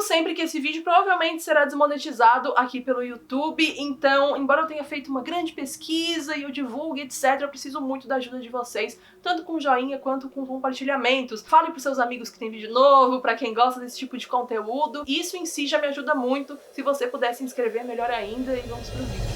sempre que esse vídeo provavelmente será desmonetizado aqui pelo YouTube, então, embora eu tenha feito uma grande pesquisa e eu divulgue, etc, eu preciso muito da ajuda de vocês, tanto com joinha quanto com compartilhamentos. Fale pros seus amigos que tem vídeo novo, pra quem gosta desse tipo de conteúdo. Isso em si já me ajuda muito. Se você puder se inscrever, melhor ainda, e vamos pro vídeo.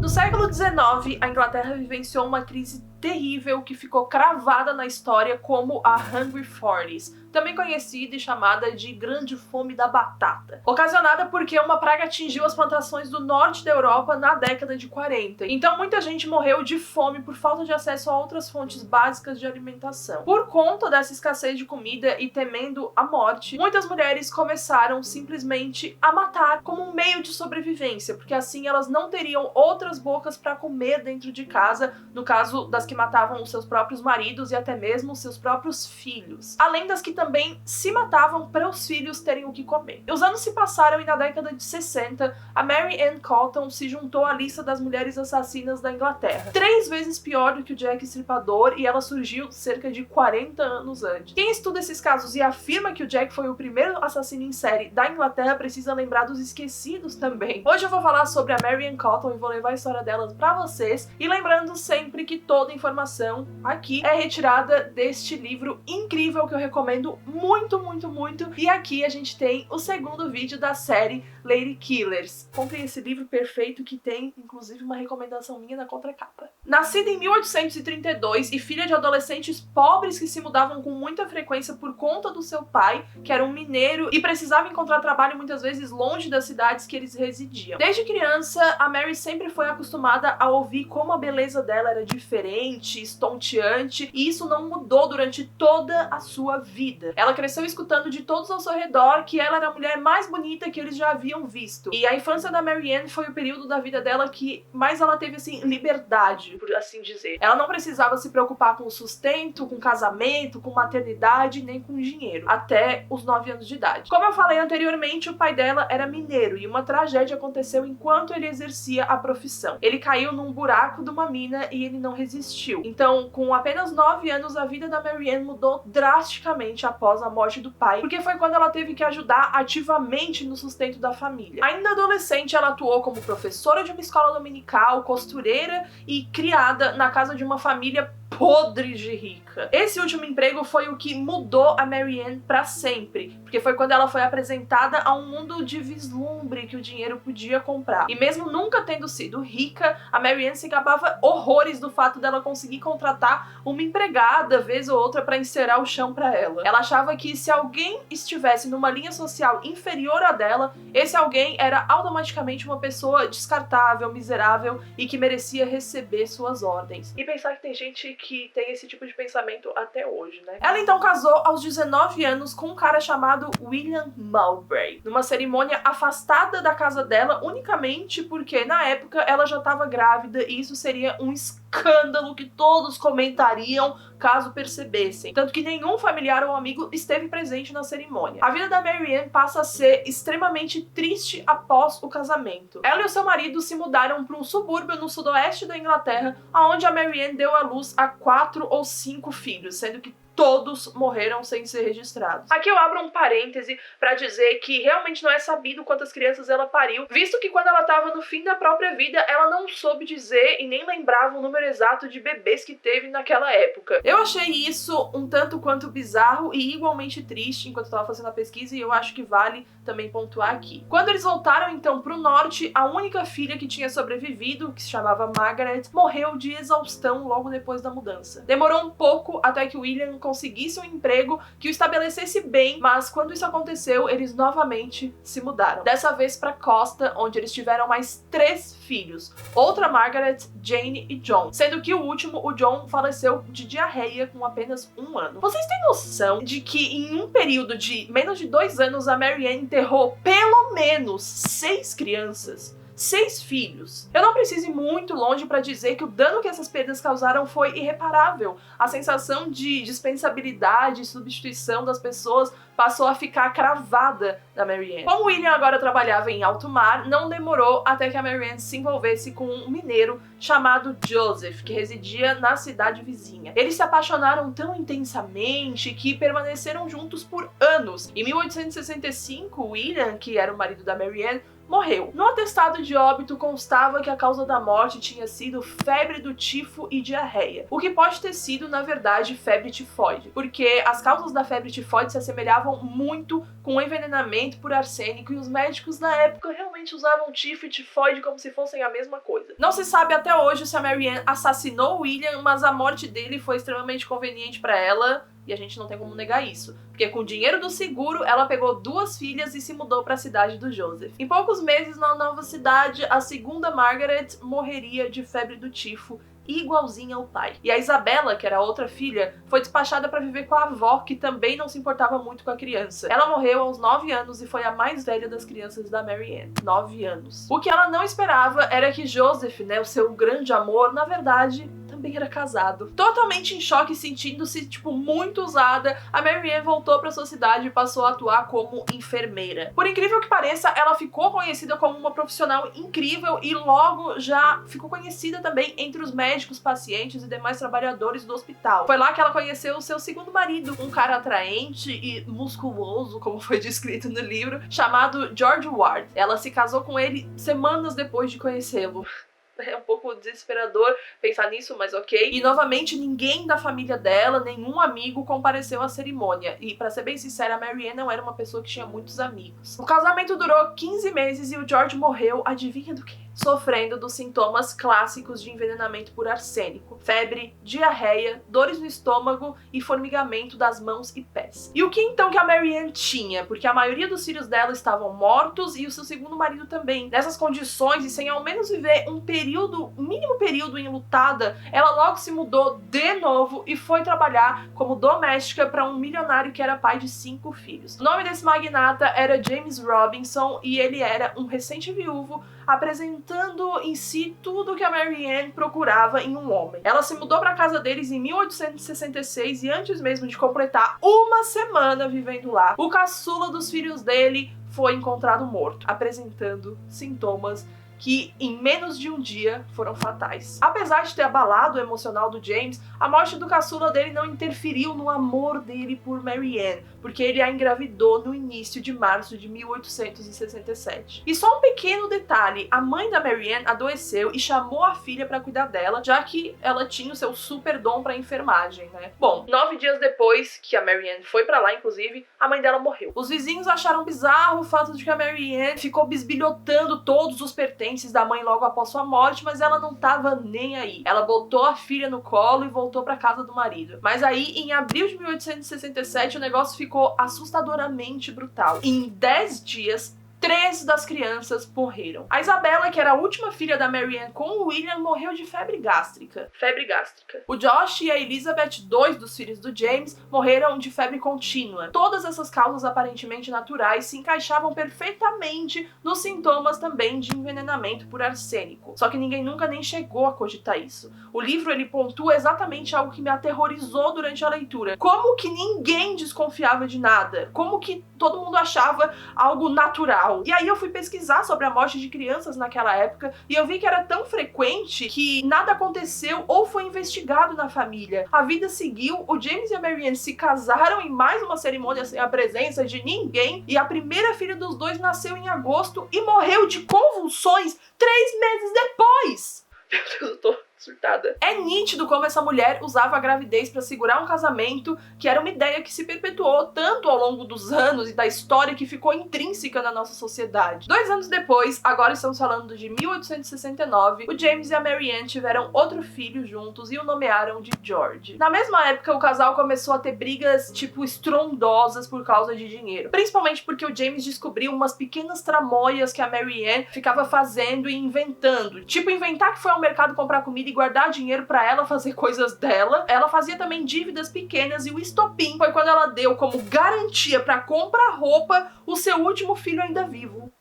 No século XIX, a Inglaterra vivenciou uma crise terrível que ficou cravada na história como a Hungry Forties, também conhecida e chamada de Grande Fome da Batata, ocasionada porque uma praga atingiu as plantações do norte da Europa na década de 40. Então muita gente morreu de fome por falta de acesso a outras fontes básicas de alimentação. Por conta dessa escassez de comida e temendo a morte, muitas mulheres começaram simplesmente a matar como um meio de sobrevivência, porque assim elas não teriam outras bocas para comer dentro de casa, no caso das que matavam os seus próprios maridos e até mesmo os seus próprios filhos, além das que também se matavam para os filhos terem o que comer. Os anos se passaram e na década de 60, a Mary Ann Cotton se juntou à lista das mulheres assassinas da Inglaterra, 3 vezes pior do que o Jack Estripador, e ela surgiu cerca de 40 anos antes. Quem estuda esses casos e afirma que o Jack foi o primeiro assassino em série da Inglaterra precisa lembrar dos esquecidos também. Hoje eu vou falar sobre a Mary Ann Cotton e vou levar a história delas pra vocês, e lembrando sempre que toda informação aqui é retirada deste livro incrível que eu recomendo muito, muito, muito. E aqui a gente tem o segundo vídeo da série Lady Killers. Comprem esse livro perfeito que tem, inclusive, uma recomendação minha na contracapa. Nascida em 1832 e filha de adolescentes pobres que se mudavam com muita frequência por conta do seu pai, que era um mineiro e precisava encontrar trabalho muitas vezes longe das cidades que eles residiam. Desde criança, a Mary sempre foi acostumada a ouvir como a beleza dela era diferente, estonteante, e isso não mudou durante toda a sua vida. Ela cresceu escutando de todos ao seu redor que ela era a mulher mais bonita que eles já haviam visto. E a infância da Mary Ann foi o período da vida dela que mais ela teve, assim, liberdade, por assim dizer. Ela não precisava se preocupar com sustento, com casamento, com maternidade, nem com dinheiro, até os 9 anos de idade. Como eu falei anteriormente, o pai dela era mineiro e uma tragédia aconteceu enquanto ele exercia a profissão. Ele caiu num buraco de uma mina e ele não resistiu. Então, com apenas 9 anos, a vida da Mary Ann mudou drasticamente após a morte do pai, porque foi quando ela teve que ajudar ativamente no sustento da família. Ainda adolescente, ela atuou como professora de uma escola dominical, costureira e criada na casa de uma família podre de rica. Esse último emprego foi o que mudou a Mary Ann pra sempre, porque foi quando ela foi apresentada a um mundo de vislumbre que o dinheiro podia comprar. E mesmo nunca tendo sido rica, a Mary Ann se gabava horrores do fato dela conseguir contratar uma empregada vez ou outra pra encerar o chão pra ela. Ela achava que se alguém estivesse numa linha social inferior à dela, esse alguém era automaticamente uma pessoa descartável, miserável e que merecia receber suas ordens. E pensar que tem gente que tem esse tipo de pensamento até hoje, né? Ela então casou aos 19 anos com um cara chamado William Mowbray, numa cerimônia afastada da casa dela unicamente porque na época ela já estava grávida e isso seria um escândalo que todos comentariam caso percebessem. Tanto que nenhum familiar ou amigo esteve presente na cerimônia. A vida da Mary Ann passa a ser extremamente triste após o casamento. Ela e o seu marido se mudaram para um subúrbio no sudoeste da Inglaterra, onde a Mary Ann deu à luz a 4 ou 5 filhos, sendo que todos morreram sem ser registrados. Aqui eu abro um parêntese pra dizer que realmente não é sabido quantas crianças ela pariu, visto que quando ela tava no fim da própria vida, ela não soube dizer e nem lembrava o número exato de bebês que teve naquela época. Eu achei isso um tanto quanto bizarro e igualmente triste enquanto eu tava fazendo a pesquisa, e eu acho que vale também pontuar aqui. Quando eles voltaram então pro norte, a única filha que tinha sobrevivido, que se chamava Margaret, morreu de exaustão logo depois da mudança. Demorou um pouco até que William conseguisse um emprego que o estabelecesse bem, mas quando isso aconteceu, eles novamente se mudaram. Dessa vez pra costa, onde eles tiveram mais 3 filhos. Outra Margaret, Jane e John. Sendo que o último, o John, faleceu de diarreia com apenas 1 ano. Vocês têm noção de que em um período de menos de 2 anos, a Mary Ann enterrou pelo menos 6 crianças? 6 filhos. Eu não preciso ir muito longe para dizer que o dano que essas perdas causaram foi irreparável. A sensação de dispensabilidade e substituição das pessoas passou a ficar cravada da Mary Ann. Como o William agora trabalhava em alto mar, não demorou até que a Mary Ann se envolvesse com um mineiro chamado Joseph, que residia na cidade vizinha. Eles se apaixonaram tão intensamente que permaneceram juntos por anos. Em 1865, William, que era o marido da Mary Ann, morreu. No atestado de óbito constava que a causa da morte tinha sido febre do tifo e diarreia, o que pode ter sido, na verdade, febre tifoide, porque as causas da febre tifoide se assemelhavam muito com o envenenamento por arsênico e os médicos na época realmente usavam tifo e tifoide como se fossem a mesma coisa. Não se sabe até hoje se a Mary Ann assassinou William, mas a morte dele foi extremamente conveniente para ela. E a gente não tem como negar isso, porque com o dinheiro do seguro, ela pegou 2 filhas e se mudou para a cidade do Joseph. Em poucos meses, na nova cidade, a segunda Margaret morreria de febre do tifo, igualzinha ao pai. E a Isabella, que era a outra filha, foi despachada para viver com a avó, que também não se importava muito com a criança. Ela morreu aos 9 anos e foi a mais velha das crianças da Mary Ann. 9 anos. O que ela não esperava era que Joseph, né, o seu grande amor, na verdade, também era casado. Totalmente em choque, sentindo-se, muito usada, a Mary Ann voltou para sua cidade e passou a atuar como enfermeira. Por incrível que pareça, ela ficou conhecida como uma profissional incrível e logo já ficou conhecida também entre os médicos, pacientes e demais trabalhadores do hospital. Foi lá que ela conheceu o seu segundo marido, um cara atraente e musculoso, como foi descrito no livro, chamado George Ward. Ela se casou com ele semanas depois de conhecê-lo. É um pouco desesperador pensar nisso, mas ok. E novamente, ninguém da família dela, nenhum amigo compareceu à cerimônia. E pra ser bem sincera, a Mary Ann não era uma pessoa que tinha muitos amigos. O casamento durou 15 meses e o George morreu, adivinha do quê? Sofrendo dos sintomas clássicos de envenenamento por arsênico: febre, diarreia, dores no estômago e formigamento das mãos e pés. E o que então que a Mary Ann tinha? Porque a maioria dos filhos dela estavam mortos e o seu segundo marido também. Nessas condições e sem ao menos viver um mínimo período enlutada, ela logo se mudou de novo e foi trabalhar como doméstica para um milionário que era pai de 5 filhos. O nome desse magnata era James Robinson e ele era um recente viúvo, apresentando em si tudo que a Mary Ann procurava em um homem. Ela se mudou para casa deles em 1866 e antes mesmo de completar uma semana vivendo lá, o caçula dos filhos dele foi encontrado morto, apresentando sintomas que em menos de um dia foram fatais. Apesar de ter abalado o emocional do James, a morte do caçula dele não interferiu no amor dele por Mary Ann, porque ele a engravidou no início de março de 1867. E só um pequeno detalhe, a mãe da Mary Ann adoeceu e chamou a filha para cuidar dela, já que ela tinha o seu super dom para enfermagem, né? Bom, 9 dias depois que a Mary Ann foi para lá, inclusive, a mãe dela morreu. Os vizinhos acharam bizarro o fato de que a Mary Ann ficou bisbilhotando todos os pertences da mãe logo após sua morte, mas ela não tava nem aí. Ela botou a filha no colo e voltou para casa do marido. Mas aí, em abril de 1867, o negócio ficou assustadoramente brutal. Em 10 dias, 3 das crianças morreram. A Isabella, que era a última filha da Mary Ann com o William, morreu de febre gástrica. O Josh e a Elizabeth, 2 dos filhos do James, morreram de febre contínua. Todas essas causas aparentemente naturais se encaixavam perfeitamente nos sintomas também de envenenamento por arsênico. Só que ninguém nunca nem chegou a cogitar isso. O livro, ele pontua exatamente algo que me aterrorizou durante a leitura. Como que ninguém desconfiava de nada? Como que todo mundo achava algo natural? E aí eu fui pesquisar sobre a morte de crianças naquela época e eu vi que era tão frequente que nada aconteceu ou foi investigado na família. A vida seguiu, o James e a Mary Ann se casaram em mais uma cerimônia sem a presença de ninguém e a primeira filha dos dois nasceu em agosto e morreu de convulsões 3 meses depois. Meu Deus, eu tô surtada. É nítido como essa mulher usava a gravidez para segurar um casamento, que era uma ideia que se perpetuou tanto ao longo dos anos e da história que ficou intrínseca na nossa sociedade. 2 anos depois, agora estamos falando de 1869, o James e a Mary Ann tiveram outro filho juntos e o nomearam de George. Na mesma época, o casal começou a ter brigas, estrondosas por causa de dinheiro. Principalmente porque o James descobriu umas pequenas tramóias que a Mary Ann ficava fazendo e inventando. Inventar que foi ao mercado comprar comida e guardar dinheiro pra ela fazer coisas dela. Ela fazia também dívidas pequenas e o estopim foi quando ela deu como garantia pra comprar roupa o seu último filho ainda vivo.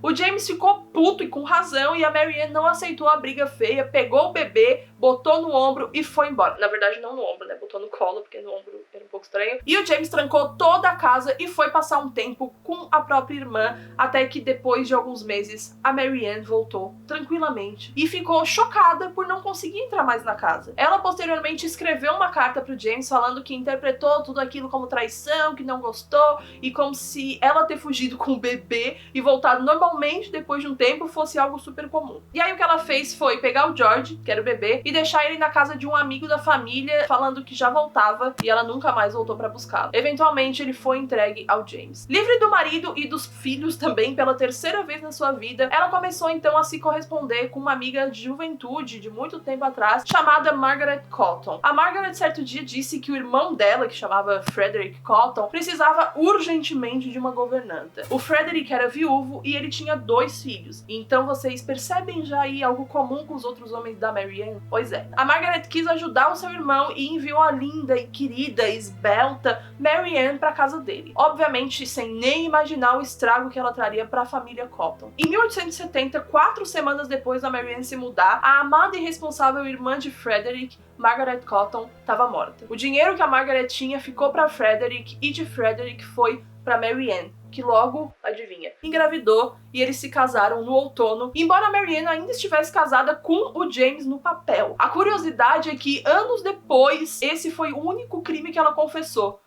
O James ficou puto e com razão, e a Marianne não aceitou a briga feia, pegou o bebê, botou no ombro e foi embora. Na verdade, não no ombro, né? Botou no colo, porque no ombro era um pouco estranho. E o James trancou toda a casa e foi passar um tempo com a própria irmã, até que depois de alguns meses, a Marianne voltou tranquilamente e ficou chocada por não conseguir entrar mais na casa. Ela posteriormente escreveu uma carta pro James falando que interpretou tudo aquilo como traição, que não gostou, e como se ela ter fugido com o bebê e voltado normalmente depois de um tempo fosse algo super comum. E aí o que ela fez foi pegar o George, que era o bebê, e deixar ele na casa de um amigo da família, falando que já voltava, e ela nunca mais voltou pra buscá-lo. Eventualmente ele foi entregue ao James. Livre do marido e dos filhos também pela terceira vez na sua vida, ela começou então a se corresponder com uma amiga de juventude de muito tempo atrás, chamada Margaret Cotton. A Margaret certo dia disse que o irmão dela, que chamava Frederick Cotton, precisava urgentemente de uma governanta. O Frederick era viúvo e ele tinha 2 filhos. Então vocês percebem já aí algo comum com os outros homens da Marianne? Pois é. A Margaret quis ajudar o seu irmão e enviou a linda e querida, esbelta Marianne para casa dele. Obviamente sem nem imaginar o estrago que ela traria para a família Cotton. Em 1870, 4 semanas depois da Marianne se mudar, a amada e responsável irmã de Frederick, Margaret Cotton, estava morta. O dinheiro que a Margaret tinha ficou para Frederick e de Frederick foi para Marianne, que logo, adivinha, engravidou e eles se casaram no outono, embora a Marianne ainda estivesse casada com o James no papel. A curiosidade é que anos depois, esse foi o único crime que ela confessou.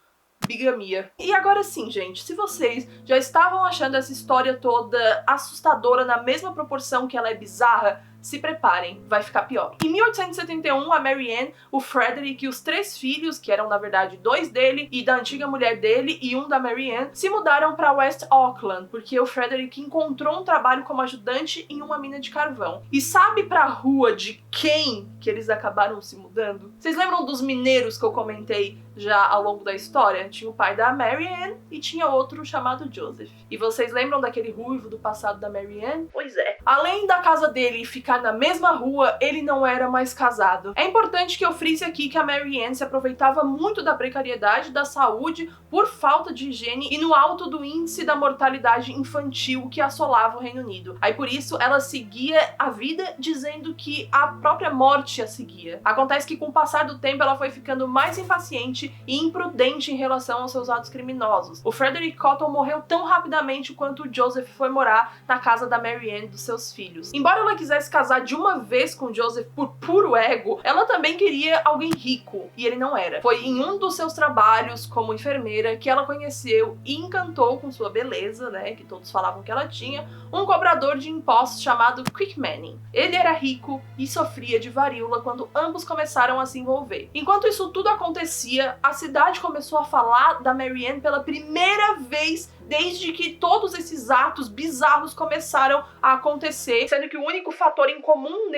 Bigamia. E agora sim, gente, se vocês já estavam achando essa história toda assustadora na mesma proporção que ela é bizarra, se preparem, vai ficar pior. Em 1871, a Marianne, o Frederick e os 3 filhos, que eram na verdade 2 dele e da antiga mulher dele e um da Marianne, se mudaram para West Auckland, porque o Frederick encontrou um trabalho como ajudante em uma mina de carvão. E sabe pra rua de quem que eles acabaram se mudando? Vocês lembram dos mineiros que eu comentei já ao longo da história? Tinha o pai da Marianne e tinha outro chamado Joseph. E vocês lembram daquele ruivo do passado da Marianne? Pois é. Além da casa dele ficar na mesma rua, ele não era mais casado. É importante que eu frise aqui que a Marianne se aproveitava muito da precariedade da saúde por falta de higiene e no alto do índice da mortalidade infantil que assolava o Reino Unido. Aí por isso ela seguia a vida dizendo que a própria morte a seguia. Acontece que com o passar do tempo ela foi ficando mais impaciente e imprudente em relação aos seus atos criminosos. O Frederick Cotton morreu tão rapidamente quanto o Joseph foi morar na casa da Marianne e dos seus filhos. Embora ela quisesse casar de uma vez com Joseph por puro ego, ela também queria alguém rico, e ele não era. Foi em um dos seus trabalhos como enfermeira que ela conheceu e encantou com sua beleza, né, que todos falavam que ela tinha, um cobrador de impostos chamado Quick Manning. Ele era rico e sofria de varíola quando ambos começaram a se envolver. Enquanto isso tudo acontecia, a cidade começou a falar da Marianne pela primeira vez desde que todos esses atos bizarros começaram a acontecer, sendo que o único fator em comum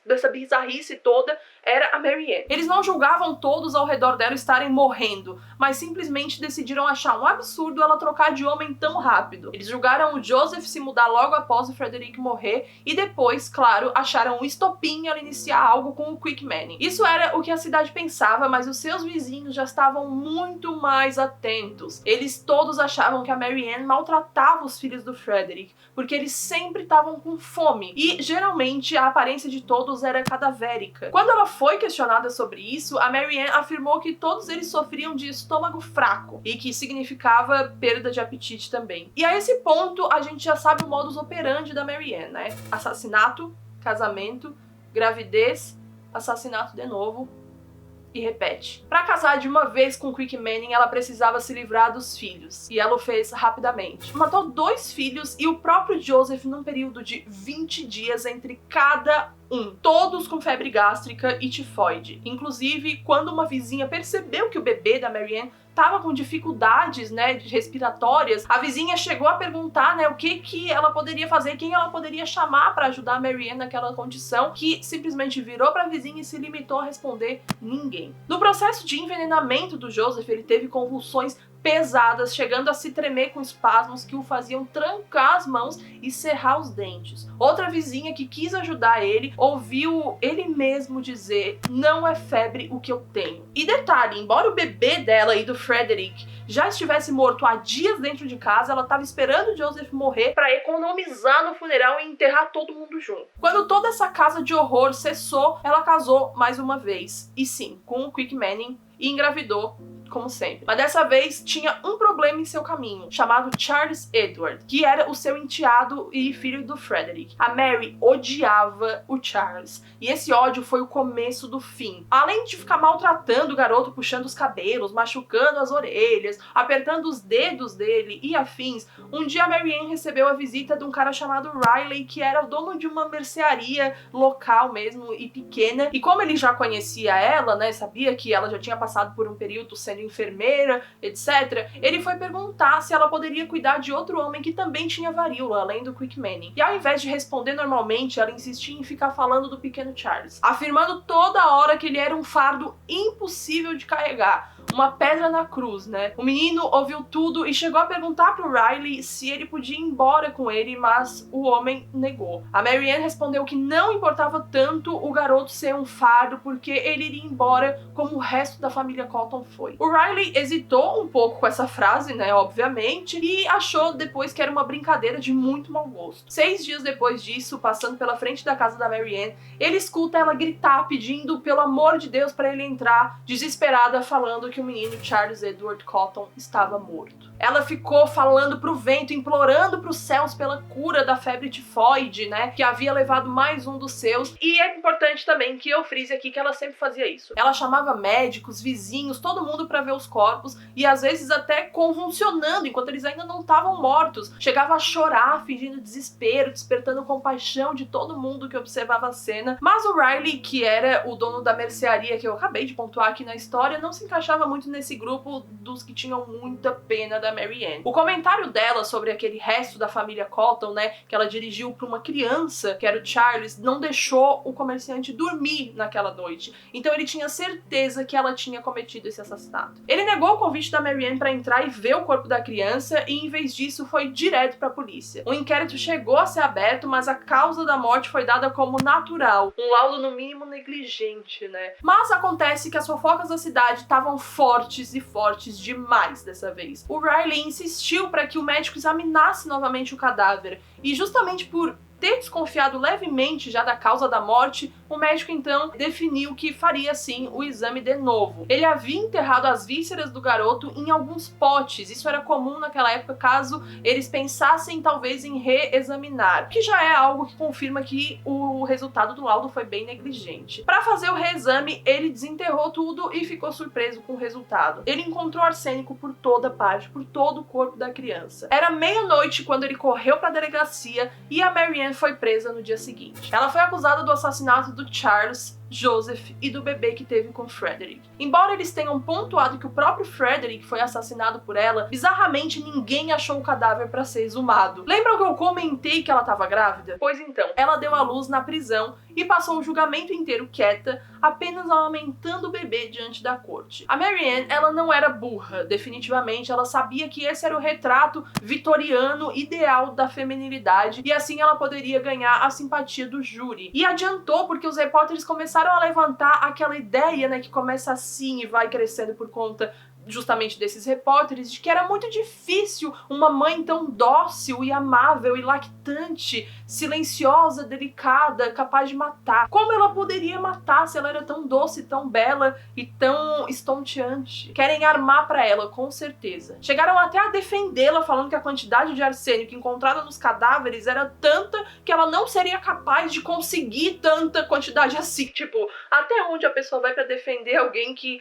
dessa bizarrice toda era a Marianne. Eles não julgavam todos ao redor dela estarem morrendo, mas simplesmente decidiram achar um absurdo ela trocar de homem tão rápido. Eles julgaram o Joseph se mudar logo após o Frederick morrer e depois, claro, acharam um estopim ela iniciar algo com o Quick Manning. Isso era o que a cidade pensava, mas os seus vizinhos já estavam muito mais atentos. Eles todos achavam que a Marianne maltratava os filhos do Frederick, porque eles sempre estavam com fome, e geralmente a aparência de todos era cadavérica. Quando ela foi questionada sobre isso, a Marianne afirmou que todos eles sofriam de estômago fraco, e que significava perda de apetite também. E a esse ponto, a gente já sabe o modus operandi da Marianne, né? Assassinato, casamento, gravidez, assassinato de novo, e repete. Para casar de uma vez com Quick Manning, ela precisava se livrar dos filhos, e ela o fez rapidamente. Matou 2 filhos e o próprio Joseph num período de 20 dias entre cada um, todos com febre gástrica e tifoide. Inclusive, quando uma vizinha percebeu que o bebê da Marianne tava com dificuldades, né, respiratórias, a vizinha chegou a perguntar, né, o que ela poderia fazer, quem ela poderia chamar para ajudar a Marianne naquela condição, que simplesmente virou para a vizinha e se limitou a responder: ninguém. No processo de envenenamento do Joseph, ele teve convulsões pesadas, chegando a se tremer com espasmos que o faziam trancar as mãos e cerrar os dentes. Outra vizinha que quis ajudar ele ouviu ele mesmo dizer: "Não é febre o que eu tenho". E detalhe, embora o bebê dela e do Frederick já estivesse morto há dias dentro de casa, ela estava esperando Joseph morrer para economizar no funeral e enterrar todo mundo junto. Quando toda essa casa de horror cessou, ela casou mais uma vez. E sim, com o Quick Manning, e engravidou, como sempre. Mas dessa vez tinha um problema em seu caminho, chamado Charles Edward, que era o seu enteado e filho do Frederick. A Mary odiava o Charles, e esse ódio foi o começo do fim. Além de ficar maltratando o garoto, puxando os cabelos, machucando as orelhas, apertando os dedos dele e afins, um dia a Mary Ann recebeu a visita de um cara chamado Riley, que era dono de uma mercearia local mesmo e pequena, e como ele já conhecia ela, né, sabia que ela já tinha passado por um período sendo enfermeira, etc., ele foi perguntar se ela poderia cuidar de outro homem que também tinha varíola, além do Quick Manning. E ao invés de responder normalmente, ela insistia em ficar falando do pequeno Charles, afirmando toda hora que ele era um fardo impossível de carregar, uma pedra na cruz, né? O menino ouviu tudo e chegou a perguntar pro Riley se ele podia ir embora com ele, mas o homem negou. A Mary Ann respondeu que não importava tanto o garoto ser um fardo, porque ele iria embora como o resto da família Cotton foi. O Riley hesitou um pouco com essa frase, né, obviamente, e achou depois que era uma brincadeira de muito mau gosto. 6 dias depois disso, passando pela frente da casa da Mary Ann, ele escuta ela gritar, pedindo pelo amor de Deus para ele entrar, desesperada, falando que o menino Charles Edward Cotton estava morto. Ela ficou falando pro vento, implorando pros céus pela cura da febre tifoide, né, que havia levado mais um dos seus. E é importante também que eu frise aqui que ela sempre fazia isso. Ela chamava médicos, vizinhos, todo mundo pra ver os corpos, e às vezes até convulsionando enquanto eles ainda não estavam mortos. Chegava a chorar, fingindo desespero, despertando compaixão de todo mundo que observava a cena. Mas o Riley, que era o dono da mercearia que eu acabei de pontuar aqui na história, não se encaixava muito nesse grupo dos que tinham muita pena da Mary Ann. O comentário dela sobre aquele resto da família Cotton, né, que ela dirigiu para uma criança, que era o Charles, não deixou o comerciante dormir naquela noite. Então ele tinha certeza que ela tinha cometido esse assassinato. Ele negou o convite da Mary Ann para entrar e ver o corpo da criança, e em vez disso foi direto para a polícia. O inquérito chegou a ser aberto, mas a causa da morte foi dada como natural, um laudo no mínimo negligente, né? Mas acontece que as fofocas da cidade estavam fortes e fortes demais dessa vez. O Riley insistiu para que o médico examinasse novamente o cadáver, e justamente por ter desconfiado levemente já da causa da morte, o médico então definiu que faria sim o exame de novo. Ele havia enterrado as vísceras do garoto em alguns potes, isso era comum naquela época caso eles pensassem talvez em reexaminar, que já é algo que confirma que o resultado do laudo foi bem negligente. Para fazer o reexame, ele desenterrou tudo e ficou surpreso com o resultado. Ele encontrou arsênico por toda parte, por todo o corpo da criança. Era meia-noite quando ele correu para a delegacia e a Mary Ann foi presa no dia seguinte. Ela foi acusada do assassinato do Charles, Joseph e do bebê que teve com Frederick. Embora eles tenham pontuado que o próprio Frederick foi assassinado por ela, bizarramente ninguém achou o cadáver para ser exumado. Lembram que eu comentei que ela estava grávida? Pois então, ela deu à luz na prisão e passou o julgamento inteiro quieta, apenas amamentando o bebê diante da corte. A Mary Ann, ela não era burra, definitivamente, ela sabia que esse era o retrato vitoriano ideal da feminilidade, e assim ela poderia ganhar a simpatia do júri. E adiantou porque os repórteres começaram a levantar aquela ideia, né, que começa assim e vai crescendo por conta justamente desses repórteres, de que era muito difícil uma mãe tão dócil e amável e lactante, silenciosa, delicada, capaz de matar. Como ela poderia matar se ela era tão doce, tão bela e tão estonteante? Querem armar pra ela, com certeza. Chegaram até a defendê-la, falando que a quantidade de arsênico encontrada nos cadáveres era tanta que ela não seria capaz de conseguir tanta quantidade assim. Tipo, até onde a pessoa vai pra defender alguém que...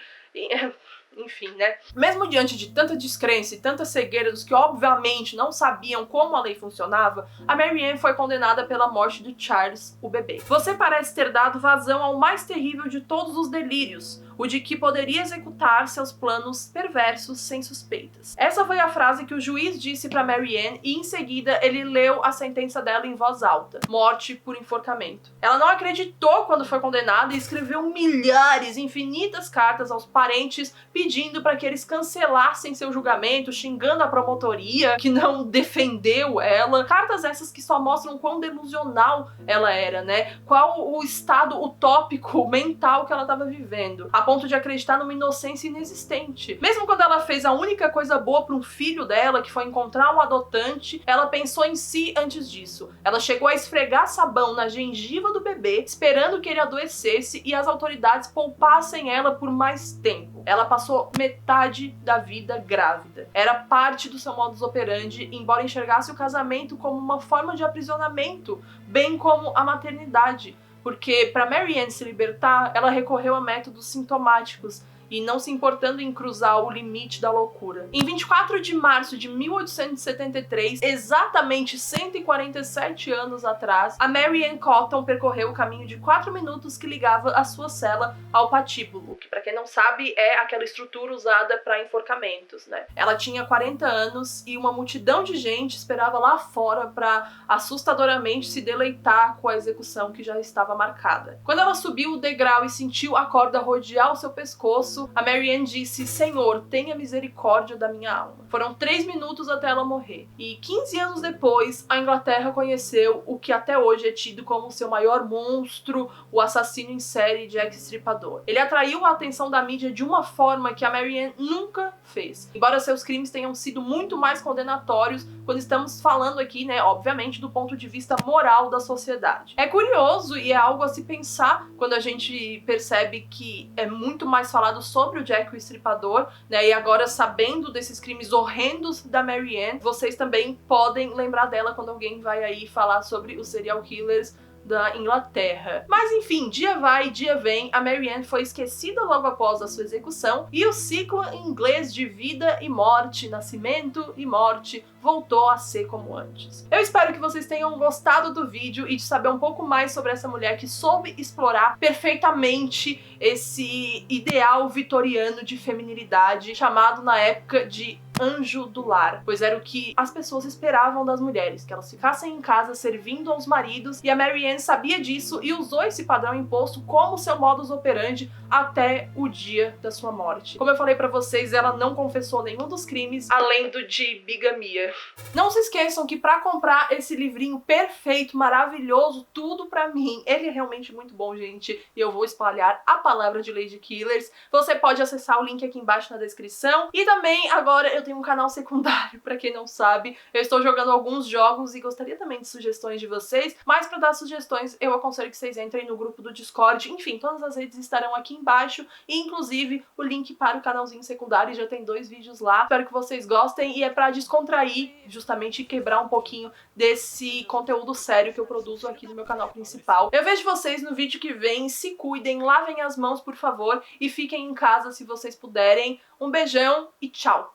Enfim, né? Mesmo diante de tanta descrença e tanta cegueira dos que obviamente não sabiam como a lei funcionava, a Mary Ann foi condenada pela morte do Charles, o bebê. Você parece ter dado vazão ao mais terrível de todos os delírios, o de que poderia executar seus planos perversos sem suspeitas. Essa foi a frase que o juiz disse para Marianne e em seguida ele leu a sentença dela em voz alta: morte por enforcamento. Ela não acreditou quando foi condenada e escreveu milhares, infinitas cartas aos parentes pedindo para que eles cancelassem seu julgamento, xingando a promotoria que não defendeu ela. Cartas essas que só mostram quão delusional ela era, né? Qual o estado utópico mental que ela estava vivendo, a ponto de acreditar numa inocência inexistente. Mesmo quando ela fez a única coisa boa para um filho dela, que foi encontrar um adotante, ela pensou em si antes disso. Ela chegou a esfregar sabão na gengiva do bebê, esperando que ele adoecesse e as autoridades poupassem ela por mais tempo. Ela passou metade da vida grávida. Era parte do seu modus operandi, embora enxergasse o casamento como uma forma de aprisionamento, bem como a maternidade. Porque para Marianne se libertar, ela recorreu a métodos sintomáticos e não se importando em cruzar o limite da loucura. Em 24 de março de 1873, exatamente 147 anos atrás, a Marianne Cotton percorreu o caminho de 4 minutos que ligava a sua cela ao patíbulo, que, para quem não sabe, é aquela estrutura usada para enforcamentos, né? Ela tinha 40 anos e uma multidão de gente esperava lá fora para assustadoramente se deleitar com a execução que já estava marcada. Quando ela subiu o degrau e sentiu a corda rodear o seu pescoço, a Marianne disse: Senhor, tenha misericórdia da minha alma. Foram 3 minutos até ela morrer. E 15 anos depois, a Inglaterra conheceu o que até hoje é tido como seu maior monstro, o assassino em série Jack Stripador. Ele atraiu a atenção da mídia de uma forma que a Marianne nunca fez. Embora seus crimes tenham sido muito mais condenatórios, quando estamos falando aqui, né, obviamente, do ponto de vista moral da sociedade. É curioso e é algo a se pensar quando a gente percebe que é muito mais falado sobre o Jack o Estripador, né, e agora sabendo desses crimes horrendos da Marianne, vocês também podem lembrar dela quando alguém vai aí falar sobre os serial killers da Inglaterra. Mas enfim, dia vai, dia vem, a Marianne foi esquecida logo após a sua execução e o ciclo inglês de vida e morte, nascimento e morte, voltou a ser como antes. Eu espero que vocês tenham gostado do vídeo e de saber um pouco mais sobre essa mulher que soube explorar perfeitamente esse ideal vitoriano de feminilidade, chamado na época de anjo do lar, pois era o que as pessoas esperavam das mulheres, que elas ficassem em casa servindo aos maridos, e a Marianne sabia disso e usou esse padrão imposto como seu modus operandi até o dia da sua morte. Como eu falei pra vocês, ela não confessou nenhum dos crimes, além do de bigamia. Não se esqueçam que pra comprar esse livrinho perfeito, maravilhoso, tudo pra mim, ele é realmente muito bom, gente, e eu vou espalhar a palavra de Lady Killers. Você pode acessar o link aqui embaixo na descrição, e também agora eu tenho um canal secundário, pra quem não sabe. Eu estou jogando alguns jogos e gostaria também de sugestões de vocês, mas pra dar sugestões eu aconselho que vocês entrem no grupo do Discord. Enfim, todas as redes estarão aqui embaixo, e inclusive o link para o canalzinho secundário, já tem 2 vídeos lá. Espero que vocês gostem, e é pra descontrair, justamente quebrar um pouquinho desse conteúdo sério que eu produzo aqui no meu canal principal. Eu vejo vocês no vídeo que vem, se cuidem, lavem as mãos por favor, e fiquem em casa se vocês puderem. Um beijão e tchau!